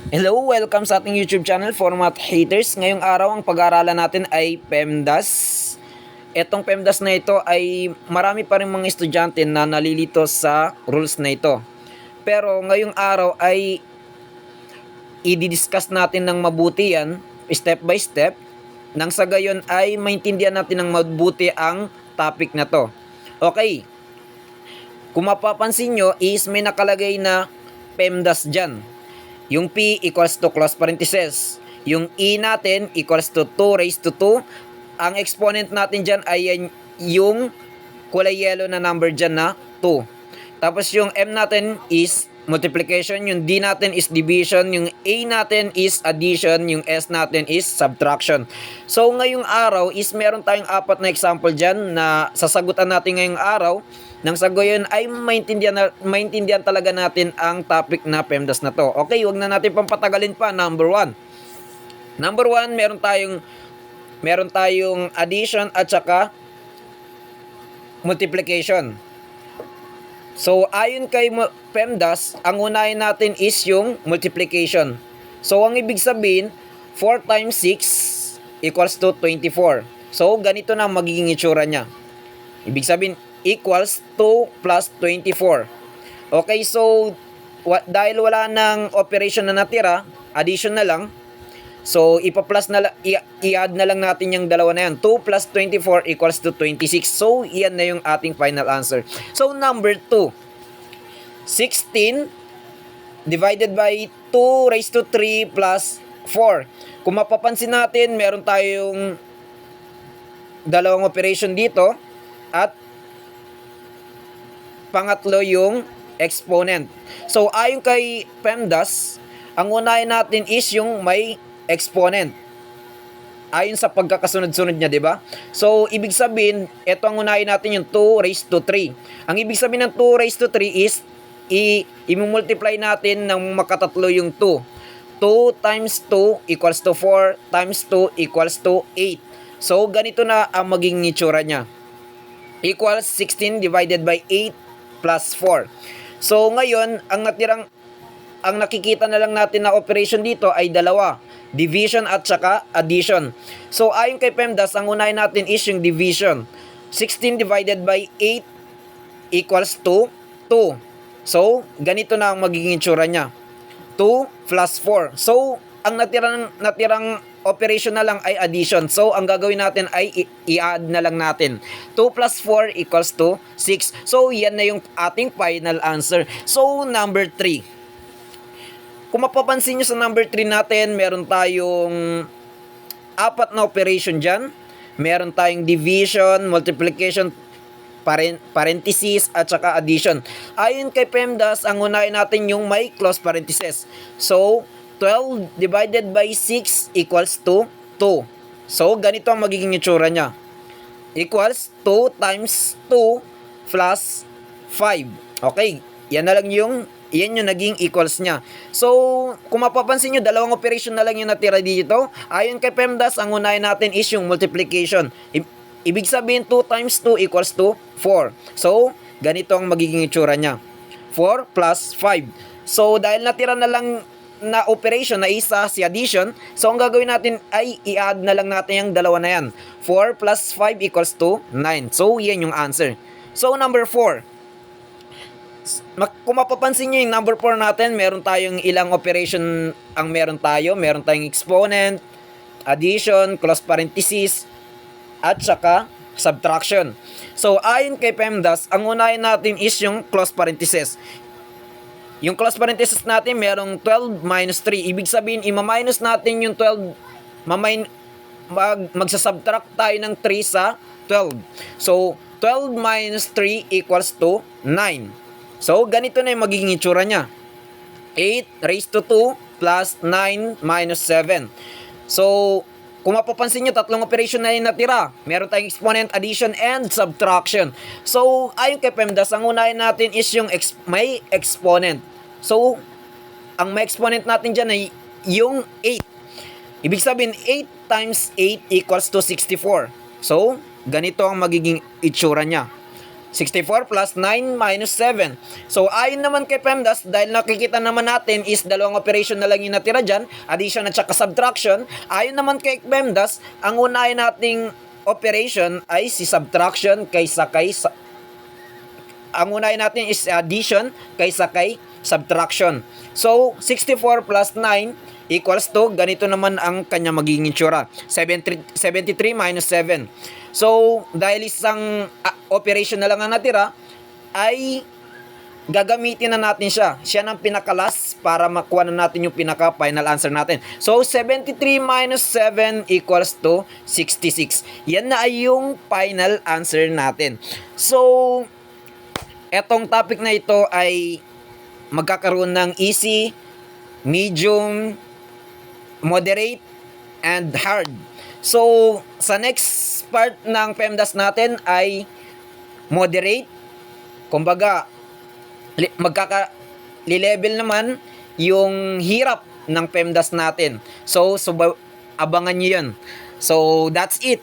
Hello, welcome sa ating YouTube channel, Format Haters. Ngayong araw, ang pag-aaralan natin ay PEMDAS. Etong PEMDAS na ito ay marami pa rin mga estudyante na nalilito sa rules na ito. Pero ngayong araw ay i-discuss natin ng mabuti yan, step by step, nang sa gayon ay maintindihan natin ng mabuti ang topic na to. Okay, kung mapapansin nyo is may nakalagay na PEMDAS dyan. Yung P equals to close parenthesis. Yung E natin equals to 2 raised to 2. Ang exponent natin dyan ay yung kulay yellow na number dyan na 2. Tapos yung M natin is multiplication. Yung D natin is division. Yung A natin is addition. Yung S natin is subtraction. So ngayong araw is meron tayong apat na example dyan na sasagutan natin ngayong araw. Nang sa gayon ay maintindihan talaga natin ang topic na PEMDAS na to. Okay, wag na natin pampatagalin pa. Number 1. Number 1, meron tayong addition at saka multiplication. So, ayon kay PEMDAS, ang unahin natin is yung multiplication. So, ang ibig sabihin, 4 times 6 equals to 24. So, ganito na magiging itsura niya. Ibig sabihin, equals 2 plus 24. Okay, so dahil wala nang operation na natira, addition na lang. So ipa-plus na i-add na lang natin yung dalawa na yan. 2 plus 24 equals to 26. So iyan na yung ating final answer. So number 2. 16 divided by 2 raised to 3 plus 4. Kung mapapansin natin, meron tayong dalawang operation dito at pangatlo yung exponent. So, ayon kay PEMDAS, ang unahin natin is yung may exponent. Ayon sa pagkakasunod-sunod niya, di ba? So, ibig sabihin, ito ang unahin natin yung 2 raised to 3. Ang ibig sabihin ng 2 raised to 3 is i-multiply natin ng makatatlo yung 2. 2 times 2 equals to 4 times 2 equals to 8. So, ganito na ang magiging itsura niya. Equals 16 divided by 8 plus 4. So ngayon, ang nakikita na lang natin na operation dito ay dalawa, division at saka addition. So ayon kay PEMDAS, ang unahin natin is yung division. 16 divided by 8 equals to 2. So ganito na ang magiging itsura niya. 2 plus 4. So ang natirang operation na lang ay addition. So, ang gagawin natin ay i-add na lang natin. 2 plus 4 equals to 6. So, yan na yung ating final answer. So, number 3. Kung mapapansin nyo sa number 3 natin, meron tayong apat na operation dyan. Meron tayong division, multiplication, parenthesis, at saka addition. Ayon kay PEMDAS, ang unahin natin yung may close parenthesis. So, 12 divided by 6 equals to 2. So, ganito ang magiging itsura niya. Equals 2 times 2 plus 5. Okay, yan yung naging equals niya. So, kung mapapansin nyo, dalawang operation na lang yung natira dito. Ayon kay PEMDAS, ang unahin natin is yung multiplication. Ibig sabihin, 2 times 2 equals to 4. So, ganito ang magiging itsura niya. 4 plus 5. So, dahil natira na lang na operation na isa si addition, so ang gagawin natin ay i-add na lang natin yung dalawa na yan. 4 plus 5 equals to 9. So, yan yung answer. So, number 4. Kung mapapansin nyo yung number 4 natin, meron tayong ilang operation ang meron tayo. Meron tayong exponent, addition, close parenthesis, at saka subtraction. So, ayon kay PEMDAS, ang unahin natin is yung close parenthesis. Yung close parenthesis natin, merong 12 minus 3. Ibig sabihin, ima-minus natin yung 12, magsasubtract tayo ng 3 sa 12. So, 12 minus 3 equals to 9. So, ganito na yung magiging itsura niya. 8 raised to 2 plus 9 minus 7. So, kung mapapansin nyo, tatlong operation na yung natira. Meron tayong exponent, addition, and subtraction. So, ayon kay PEMDAS, ang unahin natin is yung may exponent. So, ang may exponent natin dyan ay yung 8. Ibig sabihin, 8 times 8 equals to 64. So, ganito ang magiging itsura niya. 64 plus 9 minus 7. So, ayon naman kay PEMDAS, dahil nakikita naman natin is dalawang operation na lang yung natira dyan, addition at saka subtraction. Ayon naman kay PEMDAS, ang unahin nating operation ay si subtraction kaysa kay ang unahin natin is addition kaysa kay subtraction. So, 64 plus 9 equals to, ganito naman ang kanya magiging itsura. 73 minus 7. So, dahil isang operation na lang ang natira, ay gagamitin na natin siya. Siya ng pinakalas para makuha na natin yung pinaka-final answer natin. So, 73 minus 7 equals to 66. Yan na ay yung final answer natin. So, etong topic na ito ay magkakaroon ng easy, medium, moderate, and hard. So, sa next part ng PEMDAS natin ay moderate. Kumbaga, magkaka-level naman yung hirap ng PEMDAS natin. So abangan nyo yun. So, that's it.